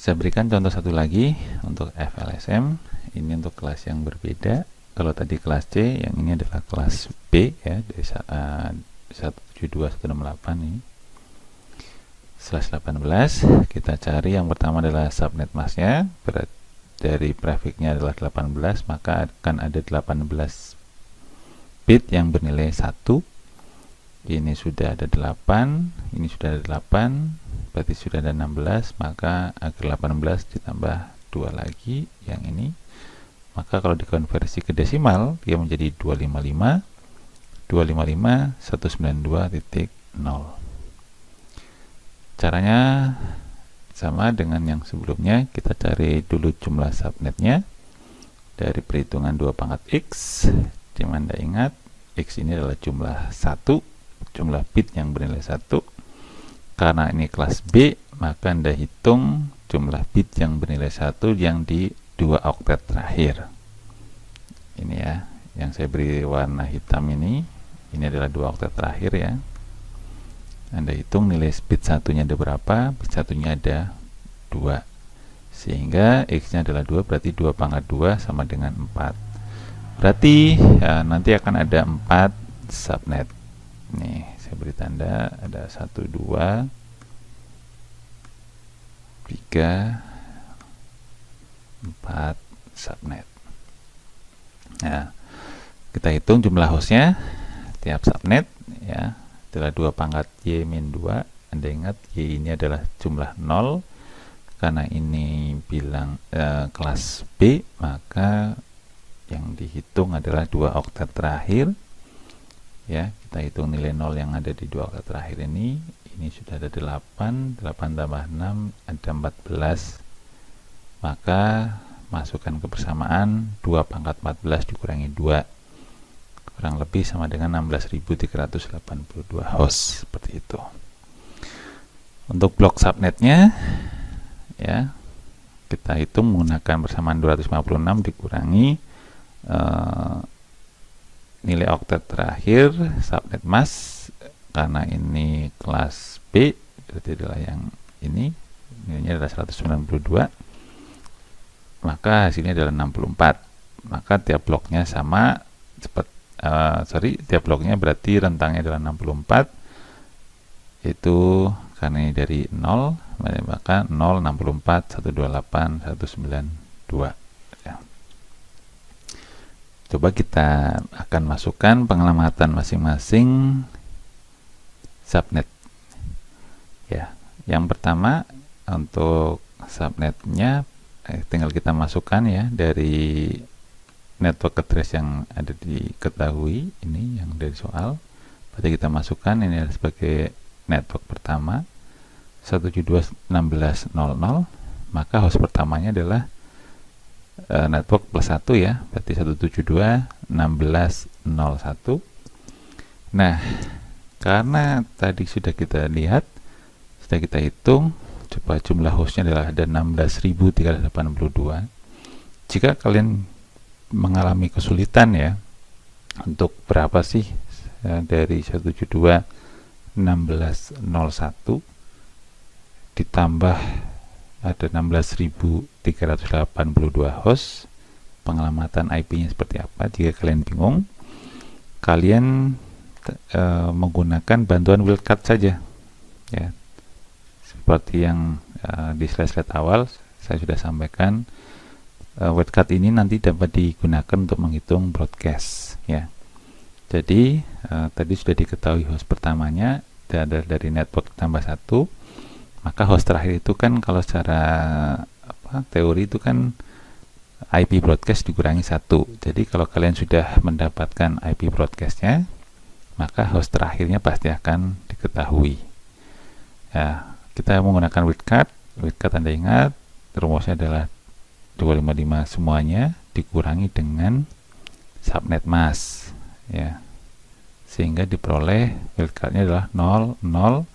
Saya berikan contoh satu lagi untuk FLSM. Ini untuk kelas yang berbeda. Kalau tadi kelas C, yang ini adalah kelas B ya, dari 172168 ini. Slash 18, kita cari yang pertama adalah subnet masknya. Dari prefiknya adalah 18, maka akan ada 18 bit yang bernilai 1. Ini sudah ada 8, ini sudah ada 8, berarti sudah ada 16, maka agar 18 ditambah 2 lagi yang ini, maka kalau dikonversi ke desimal dia menjadi 255 192.0. Caranya sama dengan yang sebelumnya. Kita cari dulu jumlah subnetnya dari perhitungan 2 pangkat X, dimana Anda ingat X ini adalah jumlah 1, jumlah bit yang bernilai 1. Karena ini kelas B, maka Anda hitung jumlah bit yang bernilai 1 yang di 2 oktet terakhir. Ini ya, yang saya beri warna hitam ini adalah 2 oktet terakhir ya. Anda hitung nilai bit satunya ada berapa, bit satunya ada 2, sehingga X nya adalah 2, berarti 2 pangkat 2 sama dengan 4. Berarti ya, nanti akan ada 4 subnet. Nih, saya beri tanda, ada 1, 2, 3, 4 subnet. Nah, kita hitung jumlah hostnya tiap subnet ya, adalah 2 pangkat Y-2. Anda ingat Y ini adalah jumlah 0, karena ini bilang kelas B, maka yang dihitung adalah 2 oktet terakhir ya. Kita hitung nilai 0 yang ada di 2 oktet terakhir ini sudah ada 8 tambah 6 ada 14, maka masukkan kebersamaan 2 pangkat 14 dikurangi 2, kurang lebih sama dengan 16.382 host, seperti itu. Untuk blok subnetnya ya, kita hitung menggunakan persamaan 256 dikurangi nilai oktet terakhir subnet mask, karena ini kelas B, berarti adalah yang ini, nilainya adalah 192, maka hasilnya adalah 64. Maka tiap bloknya sama, tiap bloknya berarti rentangnya adalah 64, itu karena ini dari 0, maka 0, 64, 128, 192 ya. Coba kita akan masukkan pengamatan masing-masing subnet ya. Yang pertama untuk subnetnya tinggal kita masukkan ya dari network address yang ada diketahui, ini yang dari soal. Berarti kita masukkan ini sebagai network pertama 172.16.00, maka host pertamanya adalah network plus 1 ya, berarti 172.16.01. Nah, karena tadi sudah kita lihat, sudah kita hitung, coba jumlah hostnya adalah ada 16.382. Jika kalian mengalami kesulitan ya untuk berapa sih dari 172.16.01 ditambah ada 16.382 host, pengamatan IP-nya seperti apa. Jika kalian bingung, kalian menggunakan bantuan wildcard saja ya, seperti yang di slide-slide awal saya sudah sampaikan. Wildcard ini nanti dapat digunakan untuk menghitung broadcast ya. Jadi tadi sudah diketahui host pertamanya dari network tambah 1, maka host terakhir itu kan kalau secara teori itu kan IP broadcast dikurangi 1. Jadi kalau kalian sudah mendapatkan IP broadcastnya, maka host terakhirnya pasti akan diketahui ya. Kita menggunakan wildcard Anda ingat rumusnya adalah 255 semuanya dikurangi dengan subnet mask ya, sehingga diperoleh wildcardnya adalah 0, 0,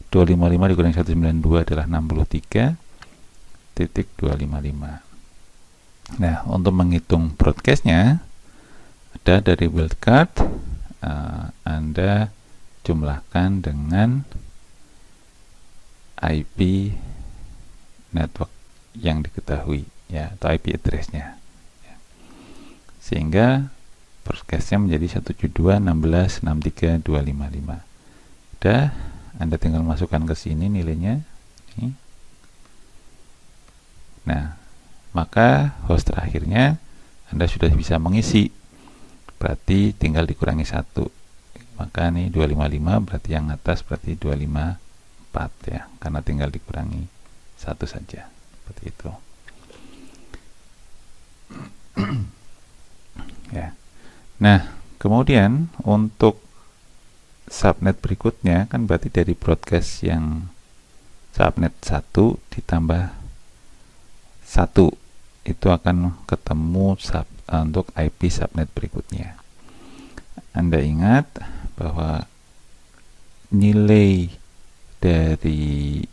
255 dikurangi 192 adalah 63.255. Nah, untuk menghitung broadcastnya ada dari wildcard, Anda jumlahkan dengan IP network yang diketahui, ya, atau IP address-nya, ya. Sehingga broadcast-nya menjadi 172.16.63.255. Udah, Anda tinggal masukkan ke sini nilainya. Nih. Nah, maka host terakhirnya Anda sudah bisa mengisi. Berarti tinggal dikurangi 1. Maka nih 255, berarti yang atas berarti 254, ya. Karena tinggal dikurangi 1 saja. Seperti itu. Ya. Nah, kemudian untuk subnet berikutnya kan berarti dari broadcast yang subnet 1 ditambah 1 itu akan ketemu untuk IP subnet berikutnya. Anda ingat bahwa nilai dari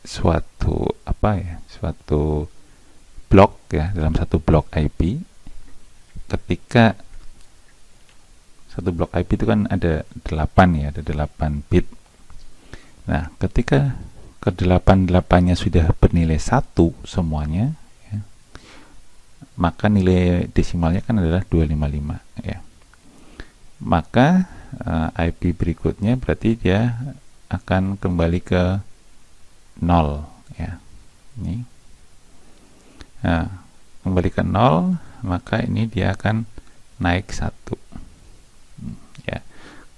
suatu suatu blok, ya, dalam satu blok IP, ketika satu blok IP itu kan ada 8, ya, ada 8 bit. Nah, ketika ke-8-8-nya sudah bernilai 1 semuanya, ya, maka nilai desimalnya kan adalah 255, ya. Maka IP berikutnya berarti dia akan kembali ke 0, ya. Ini. Nah, kembali ke 0, maka ini dia akan naik 1. Ya.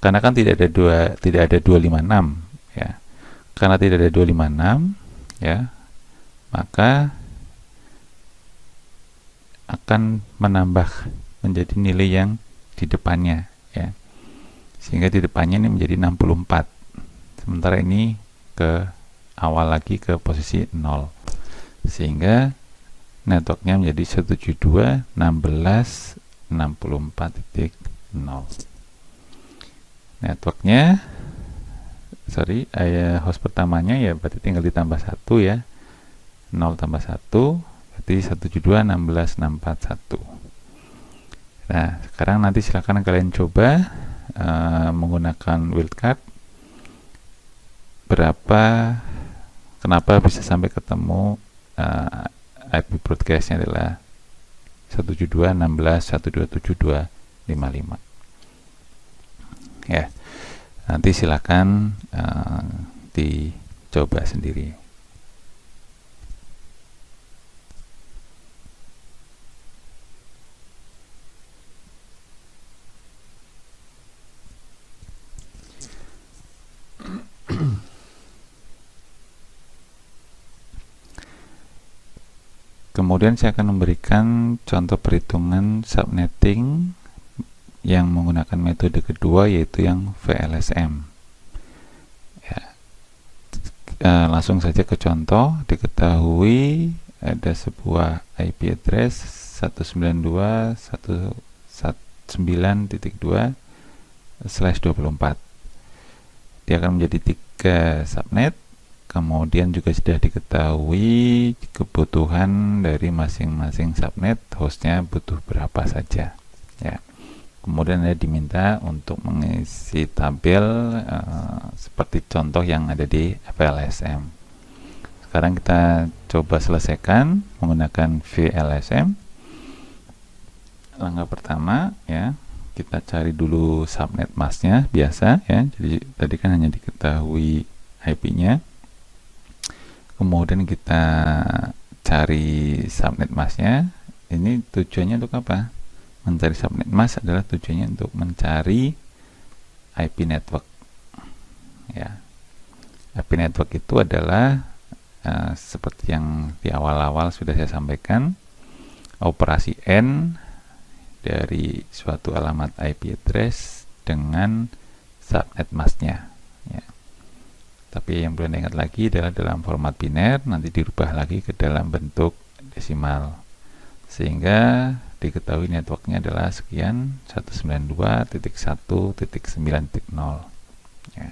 Karena kan tidak ada 256, ya. Karena tidak ada 256, ya, maka akan menambah menjadi nilai yang di depannya, ya. Sehingga di depannya ini menjadi 64. Sementara ini ke awal lagi ke posisi 0. Sehingga networknya menjadi 172.16.64.0. Networknya, host pertamanya, ya, berarti tinggal ditambah 1, ya. 0 tambah 1 berarti 172.16.64.1. Nah, sekarang nanti silakan kalian coba menggunakan wildcard kenapa bisa sampai ketemu IP broadcast-nya adalah 172.16.127.255. Ya, nanti silakan dicoba sendiri. Kemudian saya akan memberikan contoh perhitungan subnetting yang menggunakan metode kedua, yaitu yang VLSM. Ya. Langsung saja ke contoh. Diketahui ada sebuah IP address 192.119.2/24. Dia akan menjadi 3 subnet. Kemudian juga sudah diketahui kebutuhan dari masing-masing subnet, hostnya butuh berapa saja, ya. Kemudian Anda diminta untuk mengisi tabel seperti contoh yang ada di VLSM. Sekarang kita coba selesaikan menggunakan VLSM. Langkah pertama, ya, kita cari dulu subnet masknya biasa, ya. Jadi tadi kan hanya diketahui IP-nya. Kemudian kita cari subnet masknya. Ini tujuannya untuk apa? Mencari subnet mask adalah tujuannya untuk mencari IP network, ya. IP network itu adalah seperti yang di awal-awal sudah saya sampaikan, operasi N dari suatu alamat IP address dengan subnet masknya, ya. Tapi yang perlu Anda ingat lagi adalah dalam format biner, nanti dirubah lagi ke dalam bentuk desimal, sehingga diketahui networknya adalah sekian 192.1.9.0, ya.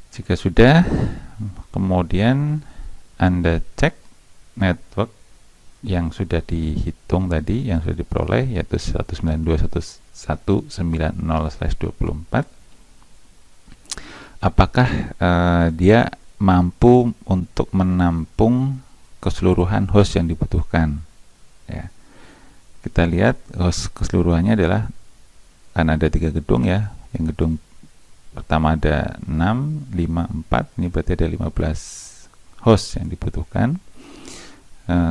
Jika sudah, kemudian Anda cek network yang sudah dihitung tadi, yang sudah diperoleh, yaitu 192.1.190/24. Apakah dia mampu untuk menampung keseluruhan host yang dibutuhkan, ya. Kita lihat host keseluruhannya adalah, kan ada 3 gedung ya, yang gedung pertama ada 6, 5, 4, ini berarti ada 15 host yang dibutuhkan.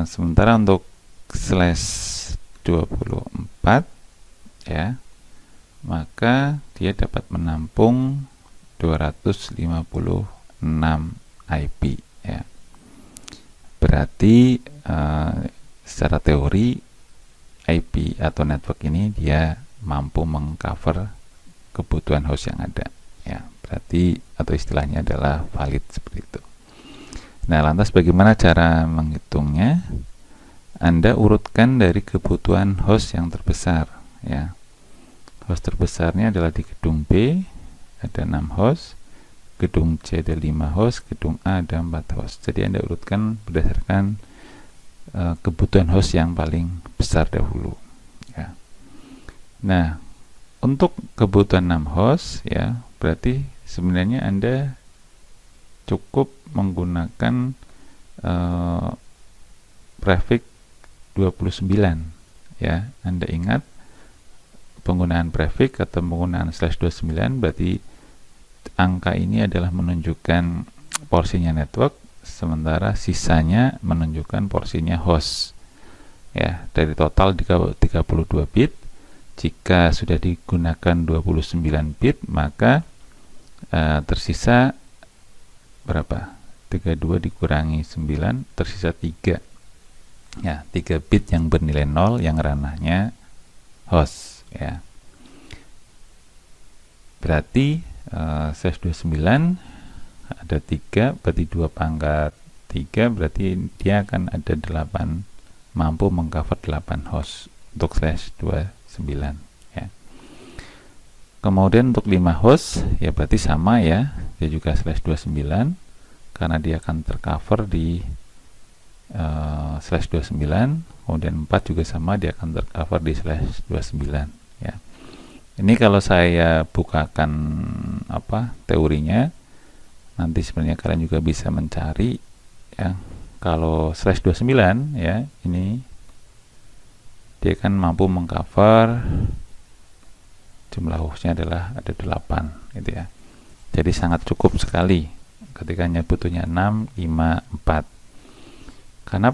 Sementara untuk slash 24 ya, maka dia dapat menampung 256 IP ya. Berarti secara teori IP atau network ini dia mampu mengcover kebutuhan host yang ada ya. Berarti atau istilahnya adalah valid seperti itu. Nah, lantas bagaimana cara menghitungnya? Anda urutkan dari kebutuhan host yang terbesar ya. Host terbesarnya adalah di gedung B ada 6 host, gedung C ada 5 host, gedung A ada 4 host. Jadi Anda urutkan berdasarkan kebutuhan host yang paling besar dahulu ya. Nah, untuk kebutuhan 6 host ya, berarti sebenarnya Anda cukup menggunakan prefix 29 ya. Anda ingat penggunaan prefix atau penggunaan slash 29 berarti angka ini adalah menunjukkan porsinya network, sementara sisanya menunjukkan porsinya host ya. Dari total 32 bit, jika sudah digunakan 29 bit, maka tersisa berapa? 32 dikurangi 9, tersisa 3 ya, 3 bit yang bernilai 0 yang ranahnya host ya. Berarti slash 29 ada 3, berarti 2 pangkat 3, berarti dia akan ada 8, mampu mengcover 8 host untuk slash 29 ya. Kemudian untuk 5 host ya berarti sama ya, dia juga slash 29 karena dia akan tercover di slash 29. Kemudian 4 juga sama, dia akan tercover di slash 29 ya. Ini kalau saya bukakan teorinya, nanti sebenarnya kalian juga bisa mencari ya. Kalau slash 29 ya, ini dia kan mampu mengcover jumlah hostnya adalah ada 8 gitu ya. Jadi sangat cukup sekali ketika butuhnya 6, 5, 4. Karena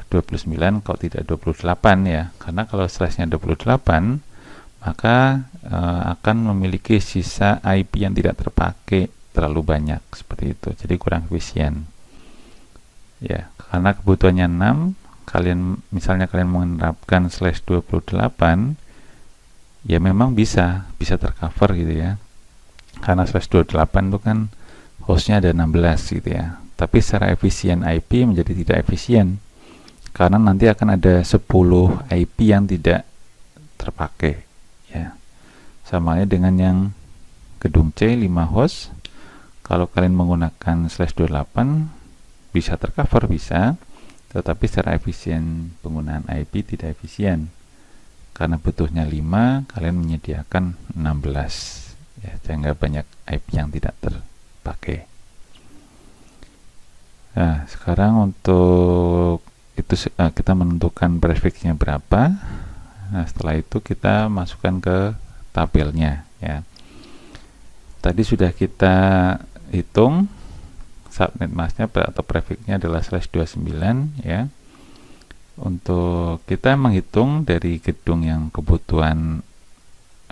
29 kalau tidak 28 ya, karena kalau slashnya 28 maka akan memiliki sisa IP yang tidak terpakai terlalu banyak seperti itu, jadi kurang efisien ya. Karena kebutuhannya 6, misalnya kalian menerapkan slash 28 ya, memang bisa tercover gitu ya, karena slash 28 itu kan hostnya ada 16 gitu ya. Tapi secara efisien IP menjadi tidak efisien karena nanti akan ada 10 IP yang tidak terpakai ya. Sama halnya dengan yang gedung C 5 host, kalau kalian menggunakan slash 28 bisa tercover, bisa, tetapi secara efisien penggunaan IP tidak efisien karena butuhnya 5, kalian menyediakan 16 ya, sehingga banyak IP yang tidak terpakai. Nah, sekarang untuk itu kita menentukan prefixnya berapa. Nah, setelah itu kita masukkan ke tabelnya ya. Tadi sudah kita hitung subnet masknya atau prefixnya adalah slash 29 ya. Untuk kita menghitung dari gedung yang kebutuhan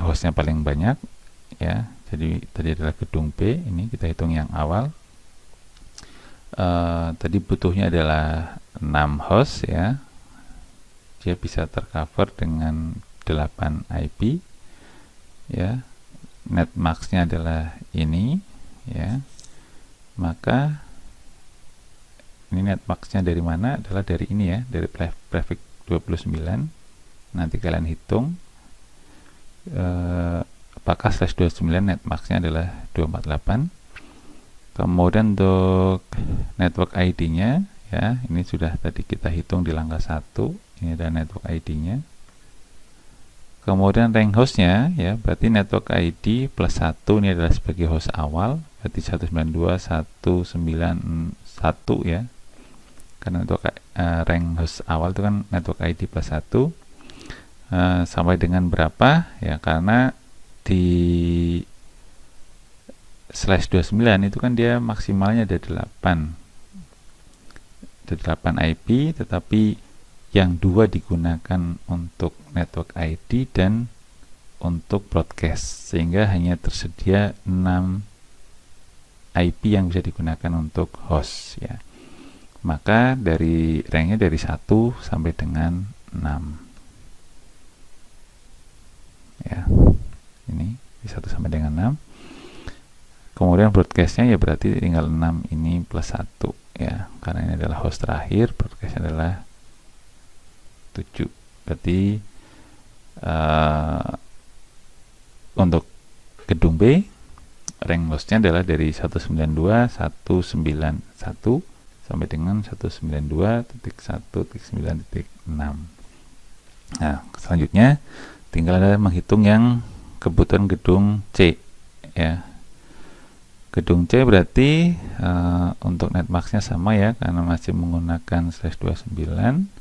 hostnya paling banyak ya. Jadi tadi adalah gedung B, ini kita hitung yang awal. Tadi butuhnya adalah 6 host ya, dia bisa tercover dengan 8 IP ya. Net max-nya adalah ini ya, maka ini net max-nya dari mana? Adalah dari ini ya, dari prefix 29. Nanti kalian hitung apakah slash 29 net max-nya adalah 248. Kemudian untuk network ID-nya ya, ini sudah tadi kita hitung di langkah 1, ini ada network ID-nya. Kemudian rank hostnya ya, berarti network ID plus 1 ini adalah sebagai host awal, berarti 192.191 ya, karena network rank host awal itu kan network ID plus 1. Sampai dengan berapa ya, karena di /29 itu kan dia maksimalnya ada 8 IP, tetapi yang 2 digunakan untuk network ID dan untuk broadcast, sehingga hanya tersedia 6 IP yang bisa digunakan untuk host ya. Maka dari ranknya dari 1 sampai dengan 6 ya, ini di 1 sampai dengan 6. Kemudian broadcastnya ya berarti tinggal 6 ini plus 1 ya, karena ini adalah host terakhir, broadcastnya adalah 7. Berarti untuk gedung B rank hostnya adalah dari 192.191 sampai dengan 192.1.9.6. Nah, selanjutnya tinggal ada menghitung yang kebutuhan gedung C ya. Gedung C berarti untuk netmaxnya sama ya, karena masih menggunakan /29.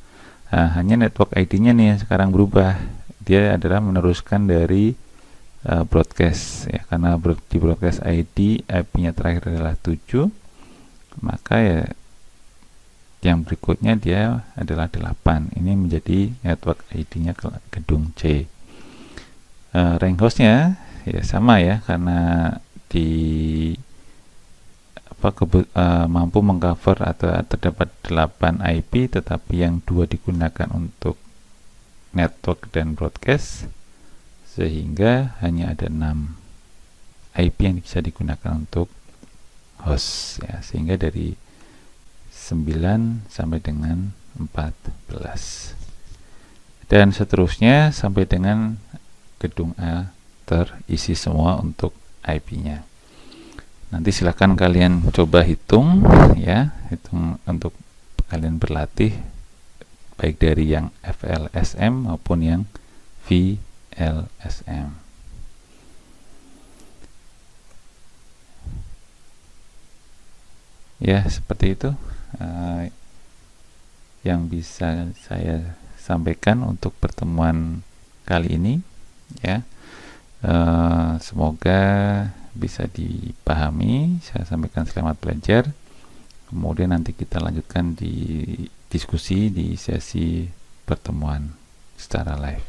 Hanya network ID-nya nih yang sekarang berubah. Dia adalah meneruskan dari broadcast ya, karena di broadcast ID IP-nya terakhir adalah 7, maka ya yang berikutnya dia adalah 8. Ini menjadi network ID-nya gedung C. Rank hostnya ya sama ya, karena mampu mengcover atau terdapat 8 IP, tetapi yang 2 digunakan untuk network dan broadcast, sehingga hanya ada 6 IP yang bisa digunakan untuk host ya, sehingga dari 9 sampai dengan 14 dan seterusnya sampai dengan gedung A terisi semua untuk IP-nya. Nanti silakan kalian coba hitung ya, hitung untuk kalian berlatih baik dari yang FLSM maupun yang VLSM. Ya, seperti itu yang bisa saya sampaikan untuk pertemuan kali ini ya. Semoga bisa dipahami. Saya sampaikan selamat belajar. Kemudian nanti kita lanjutkan di diskusi di sesi pertemuan secara live.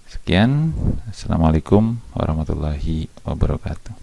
Sekian, assalamualaikum warahmatullahi wabarakatuh.